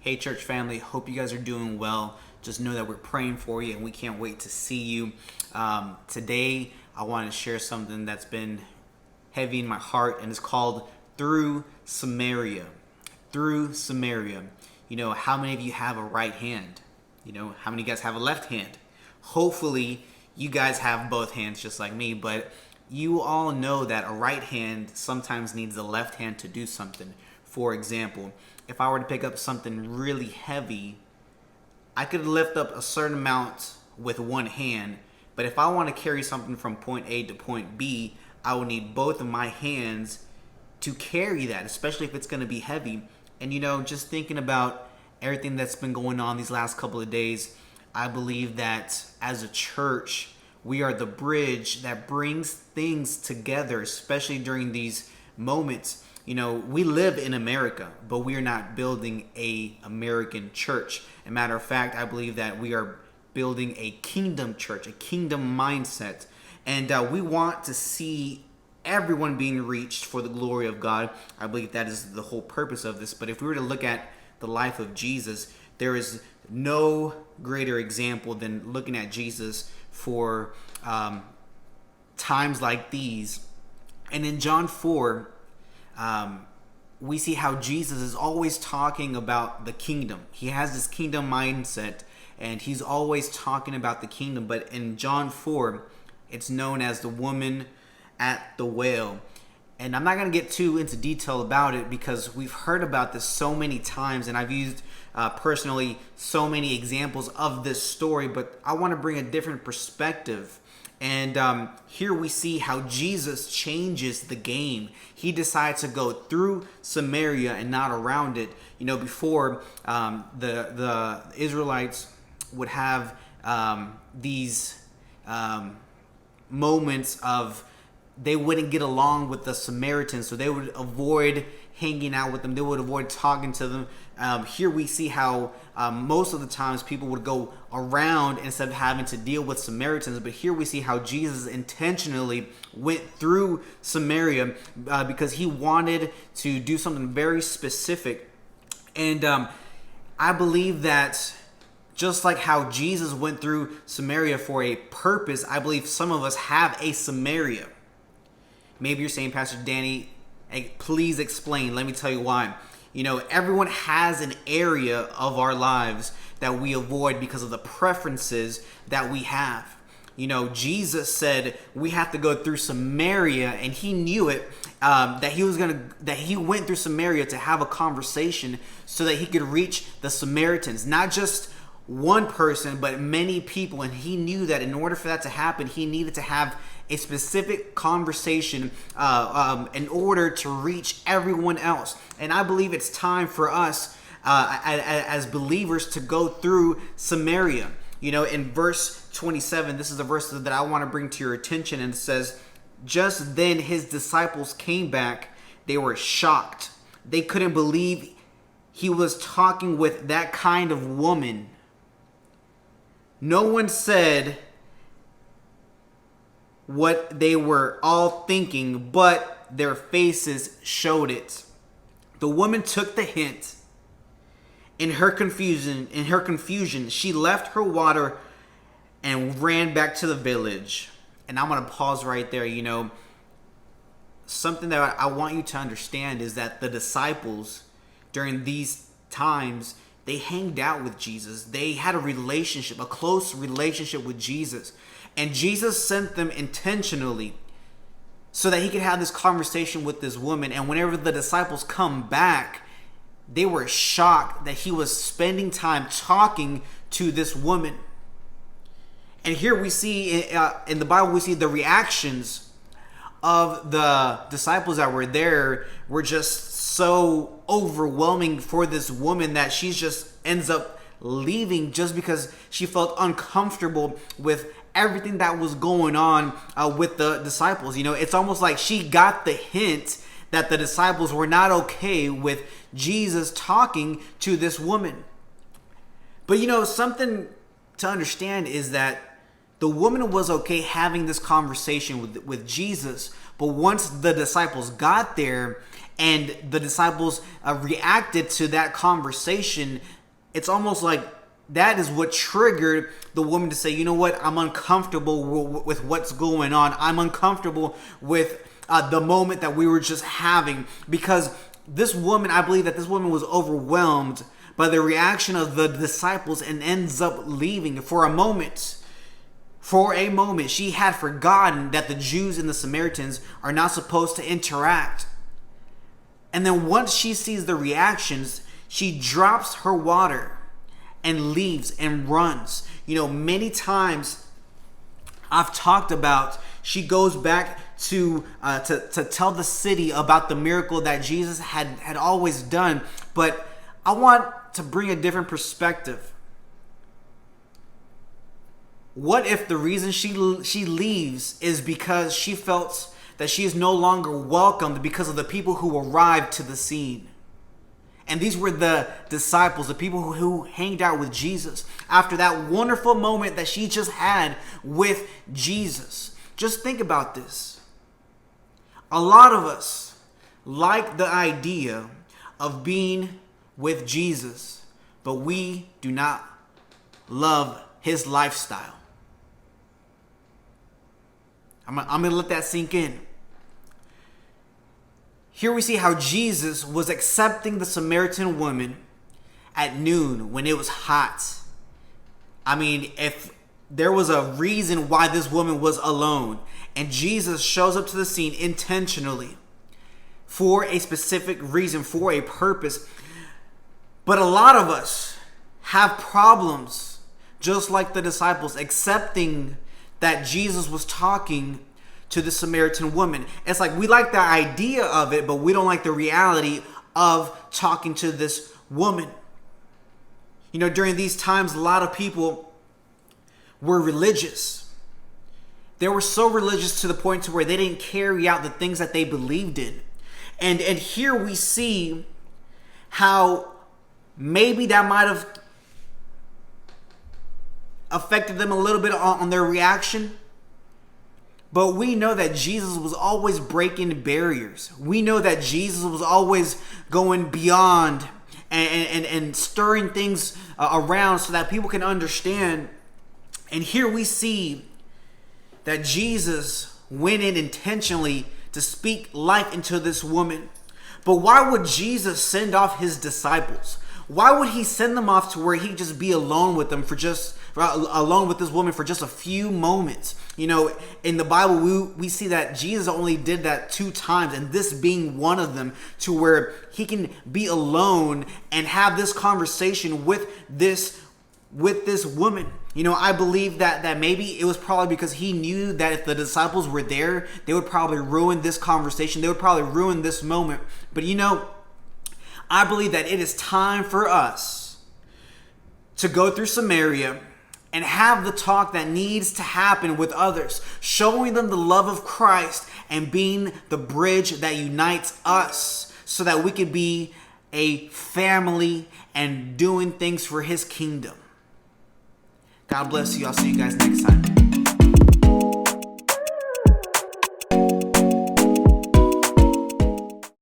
Hey church family, hope you guys are doing well. Just know that we're praying for you and we can't wait to see you. Today I want to share something that's been heavy in my heart, and it's called Through Samaria. Through Samaria. You know, how many of you have a right hand? You know, how many of you guys have a left hand? Hopefully you guys have both hands just like me, but you all know that a right hand sometimes needs the left hand to do something. For example, if I were to pick up something really heavy, I could lift up a certain amount with one hand, but if I want to carry something from point A to point B, I will need both of my hands to carry that, especially if it's going to be heavy. And you know, just thinking about everything that's been going on these last couple of days, I believe that as a church, we are the bridge that brings things together, especially during these moments. You know, we live in America, but we are not building a American church. As a matter of fact, I believe that we are building a kingdom church, a kingdom mindset. And we want to see everyone being reached for the glory of God. I believe that is the whole purpose of this. But if we were to look at the life of Jesus, there is no greater example than looking at Jesus for times like these. And in John 4, we see how Jesus is always talking about the kingdom. He has this kingdom mindset, and he's always talking about the kingdom. But in John 4, it's known as the woman at the well. And I'm not going to get too into detail about it because we've heard about this so many times, and I've used personally so many examples of this story, but I want to bring a different perspective. And here we see how Jesus changes the game. He decides to go through Samaria and not around it. You know, before the Israelites would have these moments of they wouldn't get along with the Samaritans, so they would avoid hanging out with them. They would avoid talking to them. Here we see how most of the times people would go around instead of having to deal with Samaritans. But here we see how Jesus intentionally went through Samaria because he wanted to do something very specific. And I believe that just like how Jesus went through Samaria for a purpose, I believe some of us have a Samaria. Maybe you're saying, Pastor Danny, hey, please explain. Let me tell you why. You know, everyone has an area of our lives that we avoid because of the preferences that we have. You know, Jesus said we have to go through Samaria, and he knew it, that he went through Samaria to have a conversation so that he could reach the Samaritans, not just one person, but many people. And he knew that in order for that to happen, he needed to have a specific conversation in order to reach everyone else. And I believe it's time for us as believers to go through Samaria. You know, in verse 27, this is a verse that I want to bring to your attention, and it says, "Just then his disciples came back. They were shocked. They couldn't believe he was talking with that kind of woman. No one said what they were all thinking, but their faces showed it. The woman took the hint. In her confusion, she left her water and ran back to the village." And I'm going to pause right there. You know, something that I want you to understand is that the disciples during these times, they hanged out with Jesus. They had a relationship, a close relationship with Jesus. And Jesus sent them intentionally so that he could have this conversation with this woman. And whenever the disciples come back, they were shocked that he was spending time talking to this woman. And here we see in the Bible, we see the reactions of the disciples that were there were just so overwhelming for this woman that she just ends up leaving just because she felt uncomfortable with everything that was going on with the disciples. You know, it's almost like she got the hint that the disciples were not okay with Jesus talking to this woman. But you know, something to understand is that the woman was okay having this conversation with Jesus, but once the disciples got there, and the disciples reacted to that conversation, it's almost like that is what triggered the woman to say, you know what, I'm uncomfortable with what's going on. I'm uncomfortable with the moment that we were just having, because this woman, I believe that this woman was overwhelmed by the reaction of the disciples and ends up leaving. For a moment, she had forgotten that the Jews and the Samaritans are not supposed to interact. And then once she sees the reactions, she drops her water and leaves and runs. Many times I've talked about, she goes back to tell the city about the miracle that Jesus had always done. But I want to bring a different perspective. What if the reason she leaves is because she felt that she is no longer welcomed because of the people who arrived to the scene? And these were the disciples, the people who hanged out with Jesus after that wonderful moment that she just had with Jesus. Just think about this. A lot of us like the idea of being with Jesus, but we do not love his lifestyle. I'm going to let that sink in. Here we see how Jesus was accepting the Samaritan woman at noon when it was hot. I mean, if there was a reason why this woman was alone, and Jesus shows up to the scene intentionally for a specific reason, for a purpose. But a lot of us have problems, just like the disciples, accepting that Jesus was talking to the Samaritan woman. It's like we like the idea of it, but we don't like the reality of talking to this woman. During these times, a lot of people were religious. They were so religious to the point to where they didn't carry out the things that they believed in. And here we see how maybe that might have affected them a little bit on their reaction. But we know that Jesus was always breaking barriers. We know that Jesus was always going beyond and stirring things around so that people can understand. And here we see that Jesus went in intentionally to speak life into this woman. But why would Jesus send off his disciples? Why would he send them off to where he'd just be alone with them alone with this woman for just a few moments? In the Bible, we see that Jesus only did that 2 times, and this being one of them, to where he can be alone and have this conversation with this woman. I believe that maybe it was probably because he knew that if the disciples were there, they would probably ruin this conversation. They would probably ruin this moment. But I believe that it is time for us to go through Samaria and have the talk that needs to happen with others, showing them the love of Christ and being the bridge that unites us so that we could be a family and doing things for his kingdom. God bless you. I'll see you guys next time.